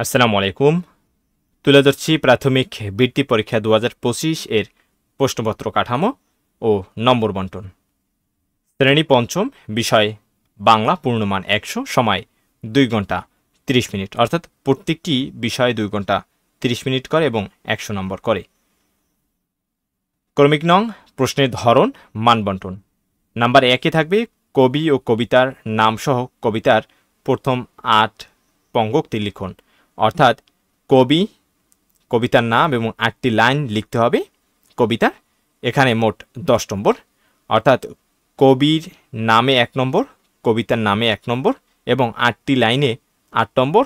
আসসালামু আলাইকুম। তুলে ধরছি প্রাথমিক বৃত্তি পরীক্ষা 2025 এর প্রশ্নপত্র কাঠামো ও নম্বর বন্টন। শ্রেণী পঞ্চম, বিষয় বাংলা, পূর্ণমান 100, সময় 2 ঘন্টা 30 মিনিট, অর্থাৎ প্রত্যেকটি বিষয়ে 2 ঘন্টা 30 মিনিট করে এবং 100 নম্বর করে। ক্রমিক নং, প্রশ্নের ধরন, মান বন্টন। নাম্বার 1-এ থাকবে কবি ও কবিতার নামসহ কবিতার প্রথম 8 পঙ্গক্তি লিখুন, অর্থাৎ কবিতার নাম এবং 8টি লাইন লিখতে হবে কবিতা। এখানে মোট 10 নম্বর, অর্থাৎ কবির নামে 1 নম্বর, কবিতার নামে 1 নম্বর এবং 8টি লাইনে 8 নম্বর,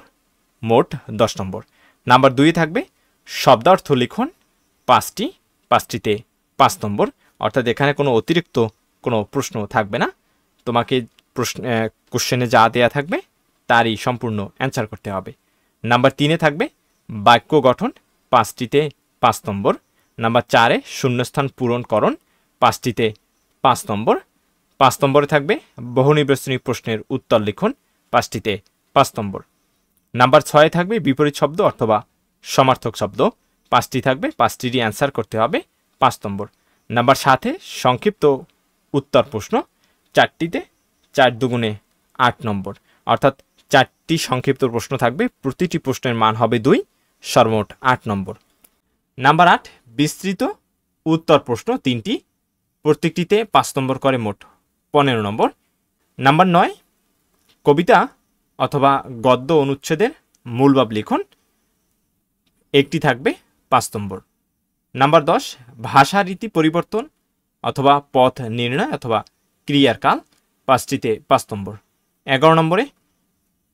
মোট 10 নম্বর। নাম্বার 2-এ থাকবে শব্দার্থ লিখুন 5টিতে 5 নম্বর, অর্থাৎ এখানে কোনো অতিরিক্ত কোনো প্রশ্ন থাকবে না, তোমাকে কোশ্চেনে যা দেয়া থাকবে তারই সম্পূর্ণ অ্যান্সার করতে হবে। নাম্বার 3-এ থাকবে বাক্য গঠন 5টিতে 5 নম্বর। নাম্বার 4-এ শূন্যস্থান পূরণকরণ 5টিতে 5 নম্বর। 5 নম্বরে থাকবে বহুনির্বাচনী প্রশ্নের উত্তর লিখুন 5টিতে 5 নম্বর। নাম্বার 6-এ থাকবে বিপরীত শব্দ অথবা সমার্থক শব্দ 5টি থাকবে, 5টিরই অ্যান্সার করতে হবে 5 নম্বর। নাম্বার 7-এ সংক্ষিপ্ত উত্তর প্রশ্ন 4টিতে 4 দুগুণে 8 নম্বর, অর্থাৎ 4টি সংক্ষিপ্ত প্রশ্ন থাকবে, প্রতিটি প্রশ্নের মান হবে 2, সর্বমোট 8 নম্বর। নাম্বার 8, বিস্তৃত উত্তর প্রশ্ন 3টি, প্রত্যেকটিতে 5 নম্বর করে, মোট 15 নম্বর। নাম্বার 9, কবিতা অথবা গদ্য অনুচ্ছেদের মূলভাব লিখুন, একটি থাকবে 5 নম্বর। নাম্বার 10, ভাষা রীতি পরিবর্তন অথবা পথ নির্ণয় অথবা ক্রিয়ার কাল 5টিতে 5 নম্বর। 11 নম্বরে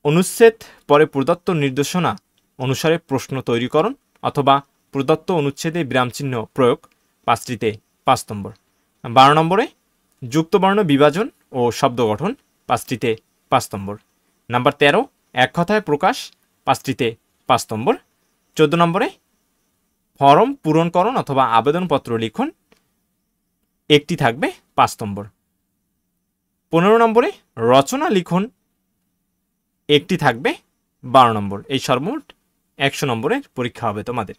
অনুচ্ছেদ পরে প্রদত্ত নির্দেশনা অনুসারে প্রশ্ন তৈরিকরণ অথবা প্রদত্ত অনুচ্ছেদে বিরামচিহ্ন প্রয়োগ 5টিতে 5 নম্বর। 12 নম্বরে যুক্তবর্ণ বিভাজন ও শব্দ গঠন 5টিতে 5 নম্বর। নাম্বার 13, এক কথায় প্রকাশ 5টিতে 5 নম্বর। 14 নম্বরে ফরম পূরণকরণ অথবা আবেদনপত্র লিখুন, একটি থাকবে 5 নম্বর। 15 নম্বরে রচনা লিখুন, একটি থাকবে 12 নম্বর। এই সর্বমোট 100 নম্বরের পরীক্ষা হবে তোমাদের।